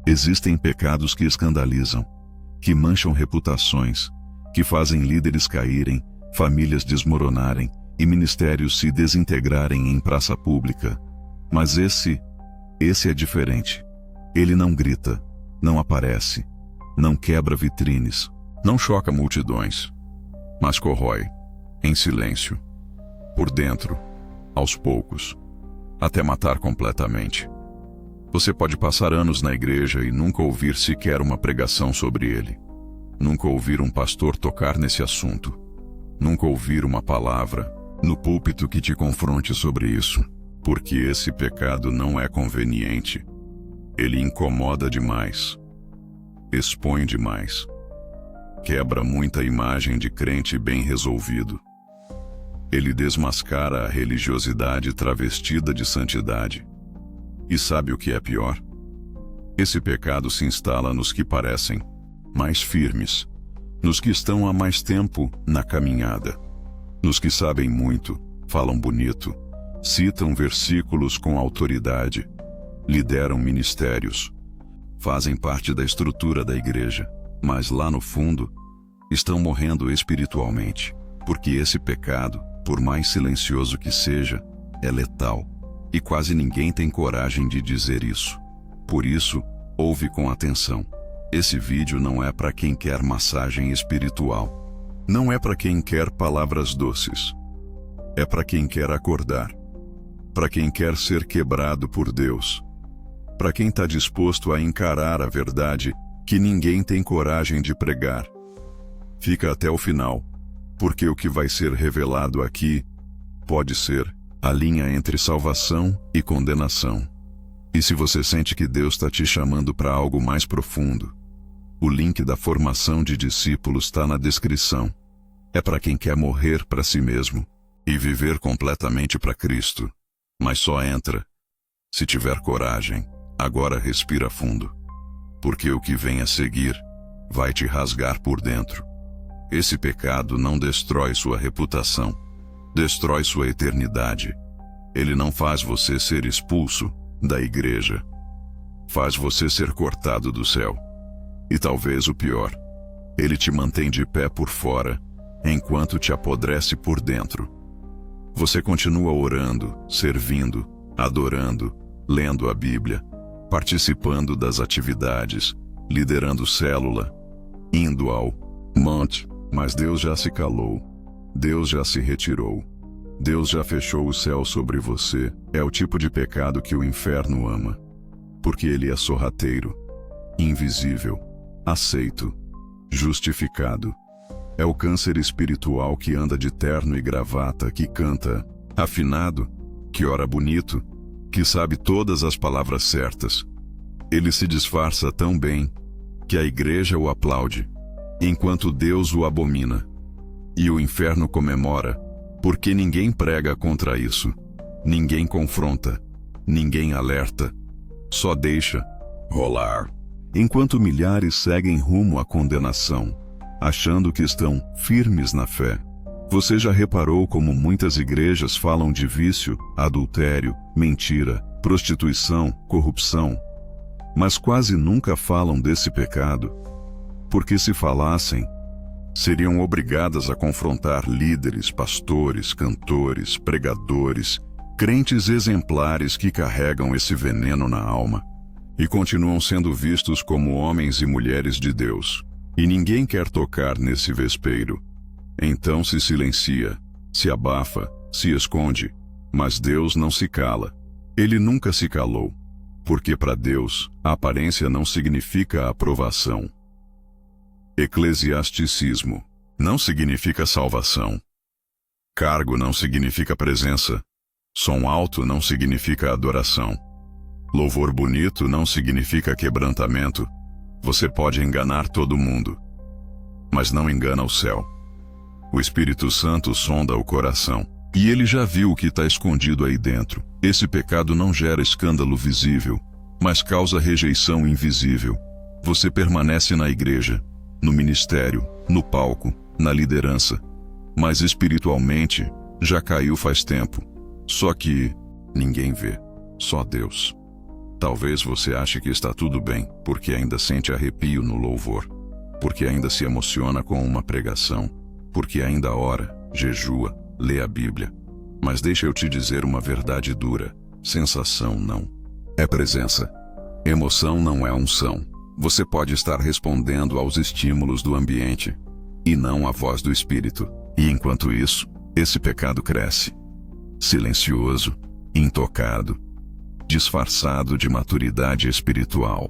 Existem pecados que escandalizam, que mancham reputações, que fazem líderes caírem, famílias desmoronarem e ministérios se desintegrarem em praça pública. Mas esse é diferente. Ele não grita, não aparece, não quebra vitrines, não choca multidões, mas corrói, em silêncio, por dentro, aos poucos, até matar completamente. Você pode passar anos na igreja e nunca ouvir sequer uma pregação sobre ele. Nunca ouvir um pastor tocar nesse assunto. Nunca ouvir uma palavra no púlpito que te confronte sobre isso, porque esse pecado não é conveniente. Ele incomoda demais, expõe demais, quebra muita imagem de crente bem resolvido. Ele desmascara a religiosidade travestida de santidade. E sabe o que é pior? Esse pecado se instala nos que parecem mais firmes, nos que estão há mais tempo na caminhada, nos que sabem muito, falam bonito, citam versículos com autoridade, lideram ministérios, fazem parte da estrutura da igreja, mas lá no fundo estão morrendo espiritualmente, porque esse pecado, por mais silencioso que seja, é letal. E quase ninguém tem coragem de dizer isso. Por isso, ouve com atenção. Esse vídeo não é para quem quer massagem espiritual. Não é para quem quer palavras doces. É para quem quer acordar. Para quem quer ser quebrado por Deus. Para quem está disposto a encarar a verdade que ninguém tem coragem de pregar. Fica até o final, porque o que vai ser revelado aqui pode ser a linha entre salvação e condenação. E se você sente que Deus está te chamando para algo mais profundo, o link da formação de discípulos está na descrição. É para quem quer morrer para si mesmo e viver completamente para Cristo. Mas só entra se tiver coragem. Agora respira fundo, porque o que vem a seguir vai te rasgar por dentro. Esse pecado não destrói sua reputação, destrói sua eternidade. Ele não faz você ser expulso da igreja. Faz você ser cortado do céu. E talvez o pior, ele te mantém de pé por fora, enquanto te apodrece por dentro. Você continua orando, servindo, adorando, lendo a Bíblia, participando das atividades, liderando célula, indo ao monte, mas Deus já se calou. Deus já se retirou. Deus já fechou o céu sobre você. É o tipo de pecado que o inferno ama. Porque ele é sorrateiro, invisível, aceito, justificado. É o câncer espiritual que anda de terno e gravata, que canta afinado, que ora bonito, que sabe todas as palavras certas. Ele se disfarça tão bem que a igreja o aplaude, enquanto Deus o abomina. E o inferno comemora, porque ninguém prega contra isso, ninguém confronta, ninguém alerta, só deixa rolar. Enquanto milhares seguem rumo à condenação, achando que estão firmes na fé. Você já reparou como muitas igrejas falam de vício, adultério, mentira, prostituição, corrupção, mas quase nunca falam desse pecado? Porque se falassem, seriam obrigadas a confrontar líderes, pastores, cantores, pregadores, crentes exemplares que carregam esse veneno na alma e continuam sendo vistos como homens e mulheres de Deus. E ninguém quer tocar nesse vespeiro. Então se silencia, se abafa, se esconde, mas Deus não se cala. Ele nunca se calou, porque para Deus, a aparência não significa aprovação. Eclesiasticismo não significa salvação. Cargo não significa presença. Som alto não significa adoração. Louvor bonito não significa quebrantamento. Você pode enganar todo mundo, mas não engana o céu. O Espírito Santo sonda o coração, e ele já viu o que está escondido aí dentro. Esse pecado não gera escândalo visível, mas causa rejeição invisível. Você permanece na igreja, no ministério, no palco, na liderança, mas espiritualmente já caiu faz tempo. Só que ninguém vê, só Deus. Talvez você ache que está tudo bem, porque ainda sente arrepio no louvor, porque ainda se emociona com uma pregação, porque ainda ora, jejua, lê a Bíblia. Mas deixa eu te dizer uma verdade dura: sensação não é presença. Emoção não é unção. Você pode estar respondendo aos estímulos do ambiente, e não à voz do Espírito. E enquanto isso, esse pecado cresce. Silencioso, intocado, disfarçado de maturidade espiritual.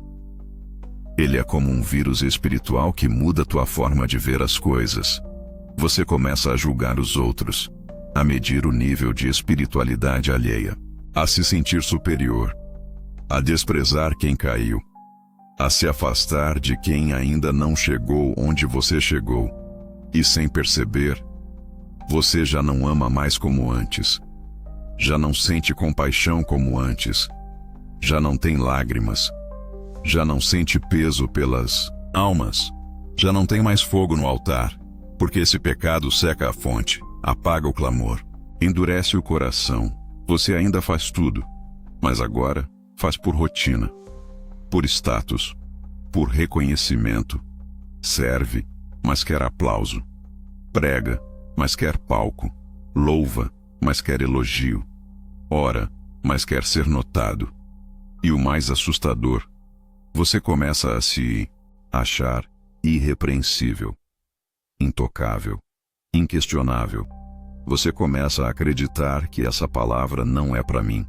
Ele é como um vírus espiritual que muda tua forma de ver as coisas. Você começa a julgar os outros, a medir o nível de espiritualidade alheia, a se sentir superior, a desprezar quem caiu, a se afastar de quem ainda não chegou onde você chegou. E sem perceber, você já não ama mais como antes. Já não sente compaixão como antes. Já não tem lágrimas. Já não sente peso pelas almas. Já não tem mais fogo no altar, porque esse pecado seca a fonte, apaga o clamor, endurece o coração. Você ainda faz tudo, mas agora faz por rotina, por status, por reconhecimento. Serve, mas quer aplauso. Prega, mas quer palco. Louva, mas quer elogio. Ora, mas quer ser notado. E o mais assustador, você começa a se achar irrepreensível, intocável, inquestionável. Você começa a acreditar que essa palavra não é para mim.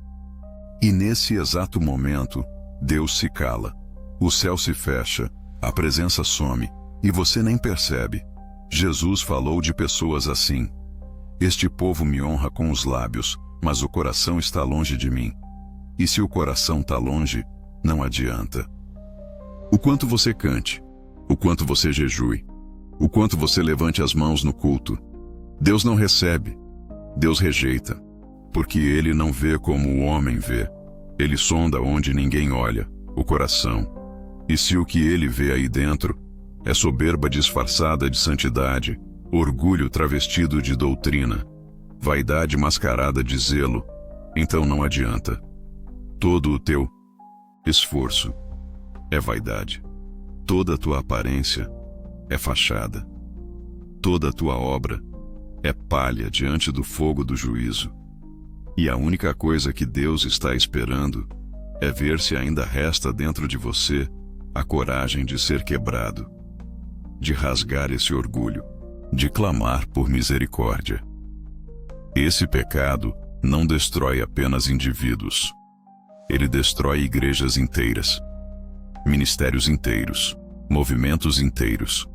E nesse exato momento, Deus se cala. O céu se fecha, a presença some, e você nem percebe. Jesus falou de pessoas assim: este povo me honra com os lábios, mas o coração está longe de mim. E se o coração está longe, não adianta. O quanto você cante, o quanto você jejue, o quanto você levante as mãos no culto, Deus não recebe, Deus rejeita, porque Ele não vê como o homem vê. Ele sonda onde ninguém olha, o coração. E se o que Ele vê aí dentro é soberba disfarçada de santidade, orgulho travestido de doutrina, vaidade mascarada de zelo, então não adianta. Todo o teu esforço é vaidade. Toda a tua aparência é fachada. Toda a tua obra é palha diante do fogo do juízo. E a única coisa que Deus está esperando é ver se ainda resta dentro de você a coragem de ser quebrado, de rasgar esse orgulho, de clamar por misericórdia. Esse pecado não destrói apenas indivíduos. Ele destrói igrejas inteiras, ministérios inteiros, movimentos inteiros.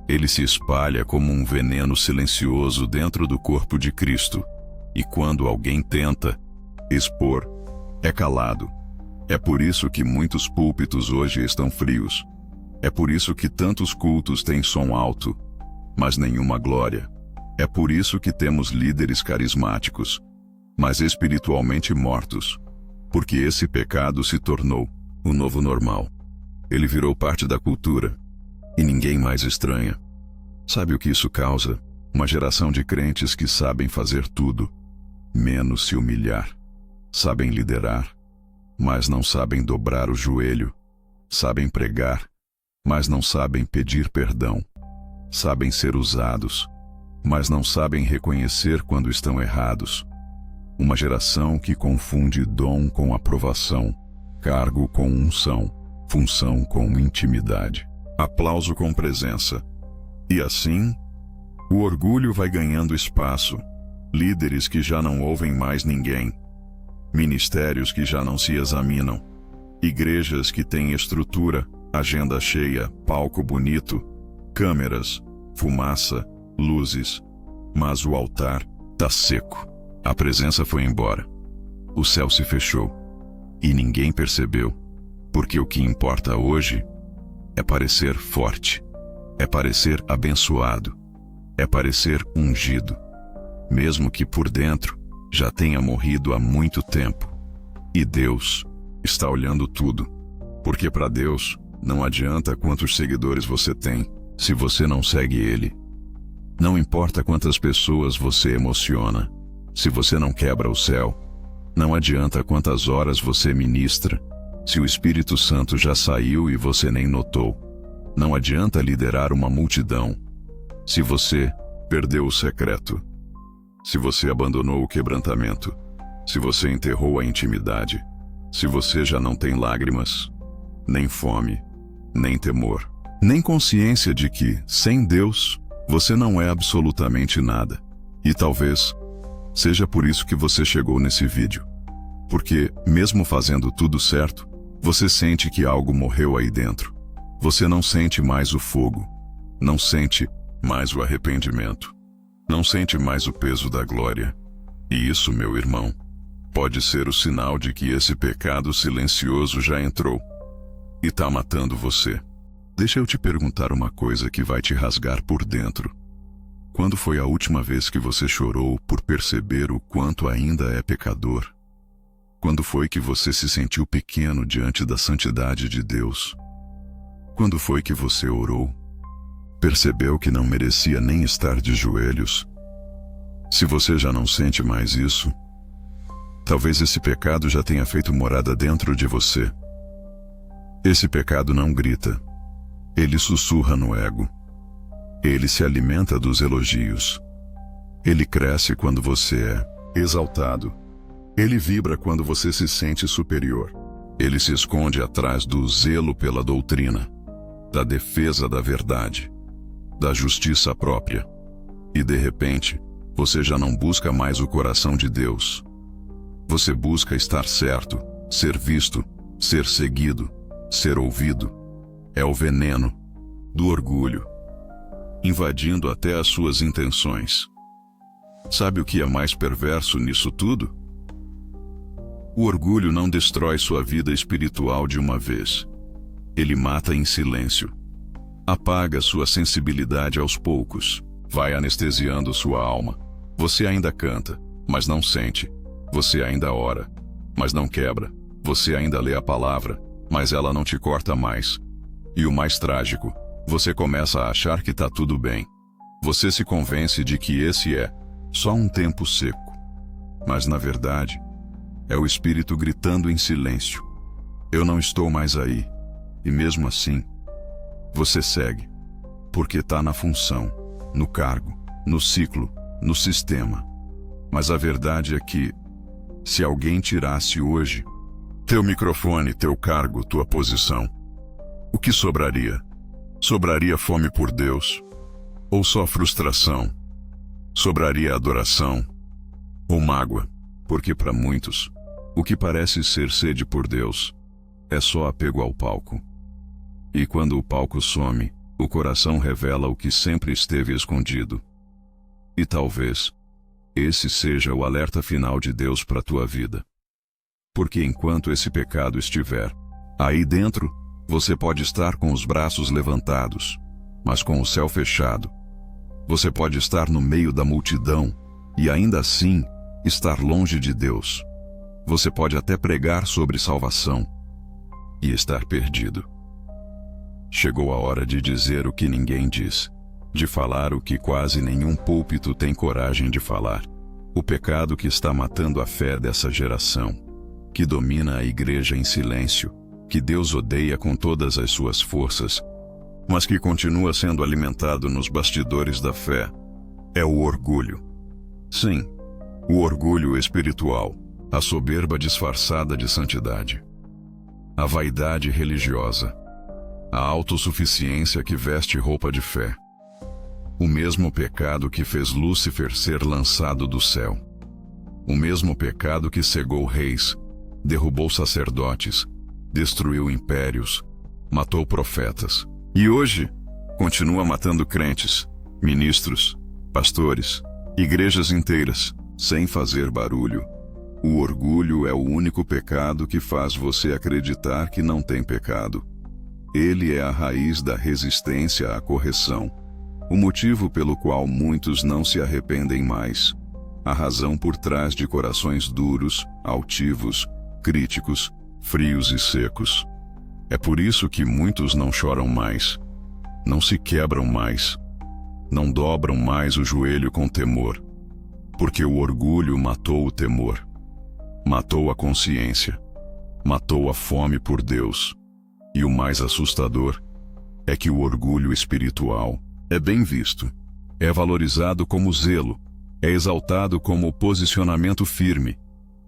Ele se espalha como um veneno silencioso dentro do corpo de Cristo. E quando alguém tenta expor, é calado. É por isso que muitos púlpitos hoje estão frios. É por isso que tantos cultos têm som alto, mas nenhuma glória. É por isso que temos líderes carismáticos, mas espiritualmente mortos. Porque esse pecado se tornou o novo normal. Ele virou parte da cultura, e ninguém mais estranha. Sabe o que isso causa? Uma geração de crentes que sabem fazer tudo, menos se humilhar. Sabem liderar, mas não sabem dobrar o joelho. Sabem pregar, mas não sabem pedir perdão. Sabem ser usados, mas não sabem reconhecer quando estão errados. Uma geração que confunde dom com aprovação, cargo com unção, função com intimidade, aplauso com presença. E assim, o orgulho vai ganhando espaço, líderes que já não ouvem mais ninguém, ministérios que já não se examinam, igrejas que têm estrutura, agenda cheia, palco bonito, câmeras, fumaça, luzes, mas o altar tá seco. A presença foi embora. O céu se fechou. E ninguém percebeu, porque o que importa hoje é parecer forte, é parecer abençoado, é parecer ungido, mesmo que por dentro já tenha morrido há muito tempo. E Deus está olhando tudo, porque para Deus não adianta quantos seguidores você tem, se você não segue Ele. Não importa quantas pessoas você emociona, se você não quebra o céu. Não adianta quantas horas você ministra, Se o Espírito Santo já saiu e você nem notou, não adianta liderar uma multidão. Se você perdeu o secreto, se você abandonou o quebrantamento, se você enterrou a intimidade, se você já não tem lágrimas, nem fome, nem temor, nem consciência de que, sem Deus, você não é absolutamente nada. E talvez seja por isso que você chegou nesse vídeo. Porque, mesmo fazendo tudo certo, você sente que algo morreu aí dentro. Você não sente mais o fogo, não sente mais o arrependimento, não sente mais o peso da glória. E isso, meu irmão, pode ser o sinal de que esse pecado silencioso já entrou e está matando você. Deixa eu te perguntar uma coisa que vai te rasgar por dentro. Quando foi a última vez que você chorou por perceber o quanto ainda é pecador? Quando foi que você se sentiu pequeno diante da santidade de Deus? Quando foi que você orou? Percebeu que não merecia nem estar de joelhos? Se você já não sente mais isso, talvez esse pecado já tenha feito morada dentro de você. Esse pecado não grita. Ele sussurra no ego. Ele se alimenta dos elogios. Ele cresce quando você é exaltado. Ele vibra quando você se sente superior. Ele se esconde atrás do zelo pela doutrina, da defesa da verdade, da justiça própria. E de repente, você já não busca mais o coração de Deus. Você busca estar certo, ser visto, ser seguido, ser ouvido. É o veneno do orgulho, invadindo até as suas intenções. Sabe o que é mais perverso nisso tudo? O orgulho não destrói sua vida espiritual de uma vez. Ele mata em silêncio. Apaga sua sensibilidade aos poucos. Vai anestesiando sua alma. Você ainda canta, mas não sente. Você ainda ora, mas não quebra. Você ainda lê a palavra, mas ela não te corta mais. E o mais trágico, você começa a achar que tá tudo bem. Você se convence de que esse é só um tempo seco. Mas na verdade, é o Espírito gritando em silêncio. Eu não estou mais aí. E mesmo assim, você segue. Porque tá na função, no cargo, no ciclo, no sistema. Mas a verdade é que, se alguém tirasse hoje teu microfone, teu cargo, tua posição, o que sobraria? Sobraria fome por Deus? Ou só frustração? Sobraria adoração? Ou mágoa? Porque para muitos, o que parece ser sede por Deus é só apego ao palco. E quando o palco some, o coração revela o que sempre esteve escondido. E talvez esse seja o alerta final de Deus para tua vida. Porque enquanto esse pecado estiver aí dentro, você pode estar com os braços levantados, mas com o céu fechado. Você pode estar no meio da multidão e ainda assim estar longe de Deus. Você pode até pregar sobre salvação e estar perdido. Chegou a hora de dizer o que ninguém diz, de falar o que quase nenhum púlpito tem coragem de falar. O pecado que está matando a fé dessa geração, que domina a igreja em silêncio, que Deus odeia com todas as suas forças, mas que continua sendo alimentado nos bastidores da fé, é o orgulho. Sim, o orgulho espiritual, a soberba disfarçada de santidade, a vaidade religiosa, a autossuficiência que veste roupa de fé. O mesmo pecado que fez Lúcifer ser lançado do céu. O mesmo pecado que cegou reis, derrubou sacerdotes, destruiu impérios, matou profetas. E hoje, continua matando crentes, ministros, pastores, igrejas inteiras, sem fazer barulho. O orgulho é o único pecado que faz você acreditar que não tem pecado. Ele é a raiz da resistência à correção. O motivo pelo qual muitos não se arrependem mais. A razão por trás de corações duros, altivos, críticos, frios e secos. É por isso que muitos não choram mais, não se quebram mais, não dobram mais o joelho com temor. Porque o orgulho matou o temor, matou a consciência, matou a fome por Deus. E o mais assustador é que o orgulho espiritual é bem visto, é valorizado como zelo, é exaltado como posicionamento firme,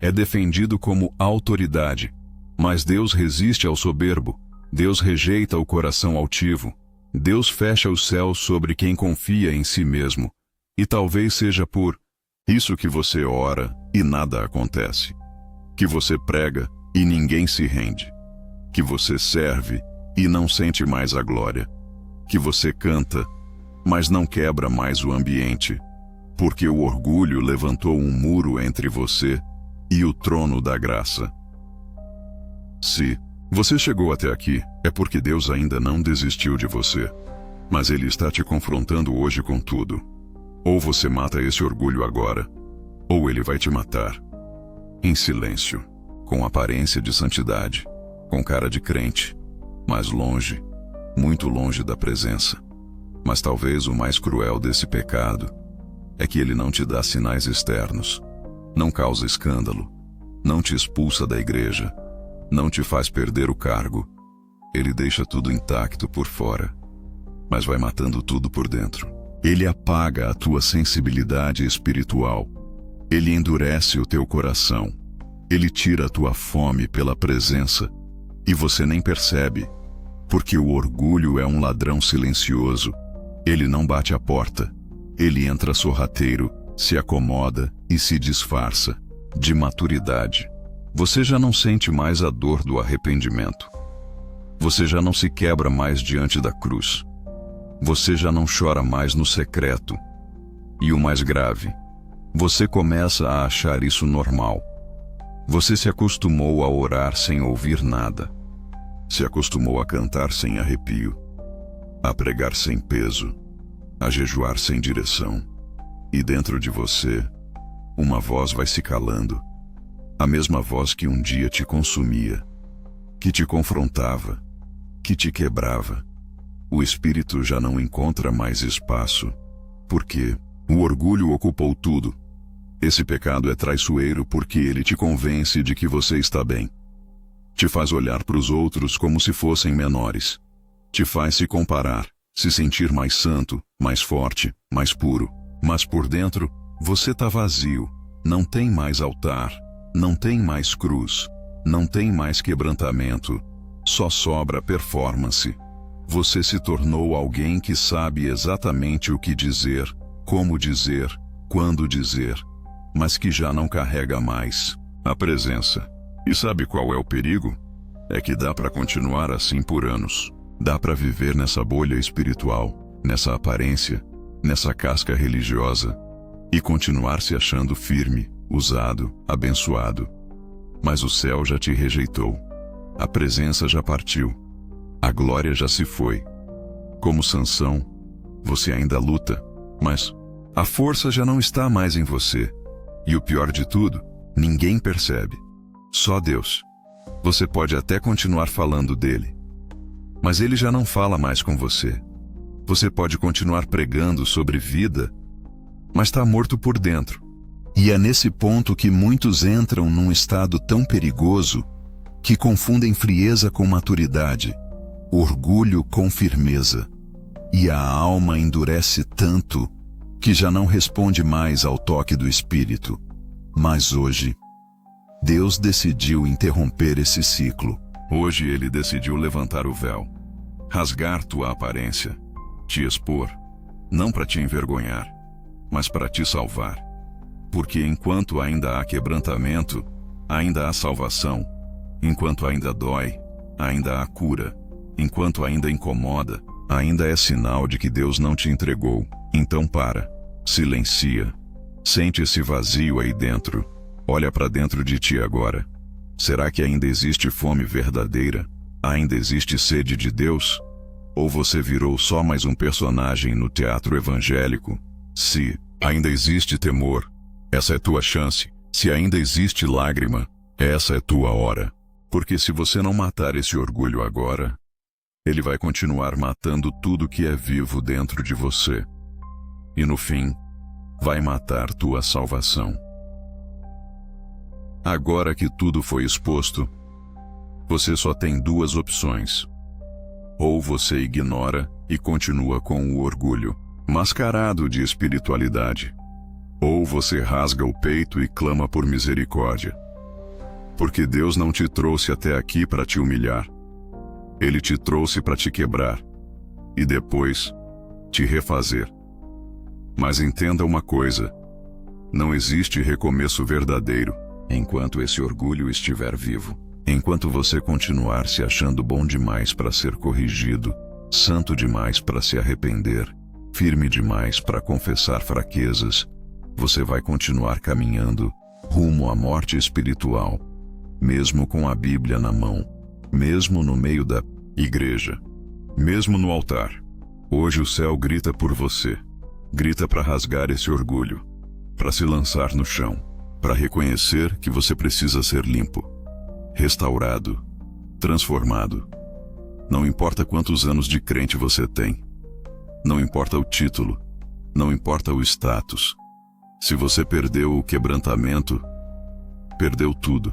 é defendido como autoridade. Mas Deus resiste ao soberbo, Deus rejeita o coração altivo, Deus fecha os céus sobre quem confia em si mesmo. E talvez seja por isso que você ora e nada acontece, que você prega e ninguém se rende, que você serve e não sente mais a glória, que você canta, mas não quebra mais o ambiente, porque o orgulho levantou um muro entre você e o trono da graça. Se você chegou até aqui, é porque Deus ainda não desistiu de você, mas Ele está te confrontando hoje com tudo. Ou você mata esse orgulho agora, ou Ele vai te matar. Em silêncio, com aparência de santidade, com cara de crente, mas longe, muito longe da presença. Mas talvez o mais cruel desse pecado é que ele não te dá sinais externos, não causa escândalo, não te expulsa da igreja, não te faz perder o cargo. Ele deixa tudo intacto por fora, mas vai matando tudo por dentro. Ele apaga a tua sensibilidade espiritual. Ele endurece o teu coração. Ele tira a tua fome pela presença. E você nem percebe, porque o orgulho é um ladrão silencioso. Ele não bate a porta. Ele entra sorrateiro, se acomoda e se disfarça. De maturidade, você já não sente mais a dor do arrependimento. Você já não se quebra mais diante da cruz. Você já não chora mais no secreto. E o mais grave, você começa a achar isso normal. Você se acostumou a orar sem ouvir nada. Se acostumou a cantar sem arrepio, a pregar sem peso, a jejuar sem direção. E dentro de você, uma voz vai se calando. A mesma voz que um dia te consumia, que te confrontava, que te quebrava. O espírito já não encontra mais espaço, porque o orgulho ocupou tudo. Esse pecado é traiçoeiro porque ele te convence de que você está bem. Te faz olhar para os outros como se fossem menores. Te faz se comparar, se sentir mais santo, mais forte, mais puro. Mas por dentro, você está vazio. Não tem mais altar, não tem mais cruz, não tem mais quebrantamento. Só sobra performance. Você se tornou alguém que sabe exatamente o que dizer, como dizer, quando dizer, mas que já não carrega mais a presença. E sabe qual é o perigo? É que dá para continuar assim por anos. Dá para viver nessa bolha espiritual, nessa aparência, nessa casca religiosa, e continuar se achando firme, usado, abençoado. Mas o céu já te rejeitou. A presença já partiu. A glória já se foi. Como Sansão, você ainda luta, mas a força já não está mais em você. E o pior de tudo, ninguém percebe. Só Deus. Você pode até continuar falando dele, mas ele já não fala mais com você. Você pode continuar pregando sobre vida, mas está morto por dentro. E é nesse ponto que muitos entram num estado tão perigoso que confundem frieza com maturidade, orgulho com firmeza. E a alma endurece tanto que já não responde mais ao toque do Espírito. Mas hoje, Deus decidiu interromper esse ciclo. Hoje Ele decidiu levantar o véu, rasgar tua aparência, te expor, não para te envergonhar, mas para te salvar. Porque enquanto ainda há quebrantamento, ainda há salvação. Enquanto ainda dói, ainda há cura. Enquanto ainda incomoda, ainda é sinal de que Deus não te entregou. Então para, silencia, sente esse vazio aí dentro. Olha para dentro de ti agora. Será que ainda existe fome verdadeira? Ainda existe sede de Deus? Ou você virou só mais um personagem no teatro evangélico? Se ainda existe temor, essa é tua chance. Se ainda existe lágrima, essa é tua hora. Porque se você não matar esse orgulho agora, ele vai continuar matando tudo que é vivo dentro de você. E no fim, vai matar tua salvação. Agora que tudo foi exposto, Você só tem duas opções. Ou você ignora e continua com o orgulho, mascarado de espiritualidade. Ou você rasga o peito e clama por misericórdia. Porque Deus não te trouxe até aqui para te humilhar. Ele te trouxe para te quebrar. E depois, te refazer. Mas entenda uma coisa. Não existe recomeço verdadeiro enquanto esse orgulho estiver vivo. Enquanto você continuar se achando bom demais para ser corrigido, santo demais para se arrepender, firme demais para confessar fraquezas, você vai continuar caminhando rumo à morte espiritual, mesmo com a Bíblia na mão, mesmo no meio da igreja, mesmo no altar. Hoje o céu grita por você, grita para rasgar esse orgulho, para se lançar no chão, para reconhecer que você precisa ser limpo, restaurado, transformado. Não importa quantos anos de crente você tem, não importa o título, não importa o status. Se você perdeu o quebrantamento, perdeu tudo.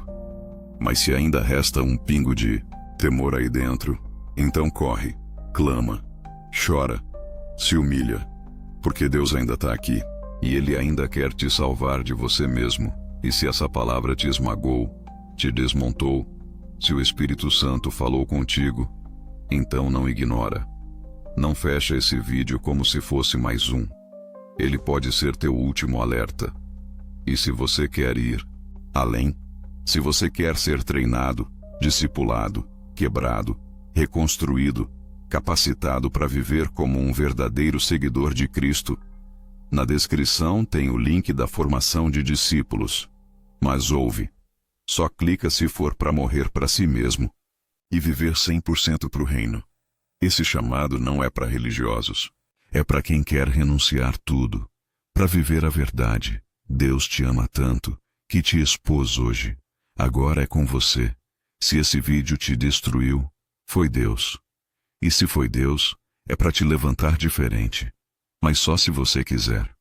Mas se ainda resta um pingo de temor aí dentro, então corre, clama, chora, se humilha, porque Deus ainda está aqui, e Ele ainda quer te salvar de você mesmo. E se essa palavra te esmagou, te desmontou, se o Espírito Santo falou contigo, então não ignora. Não fecha esse vídeo como se fosse mais um. Ele pode ser teu último alerta. E se você quer ir além, se você quer ser treinado, discipulado, quebrado, reconstruído, capacitado para viver como um verdadeiro seguidor de Cristo, na descrição tem o link da formação de discípulos. Mas ouve. Só clica se for para morrer para si mesmo e viver 100% para o reino. Esse chamado não é para religiosos. É para quem quer renunciar tudo, para viver a verdade. Deus te ama tanto que te expôs hoje. Agora é com você. Se esse vídeo te destruiu, foi Deus. E se foi Deus, é para te levantar diferente. Mas só se você quiser.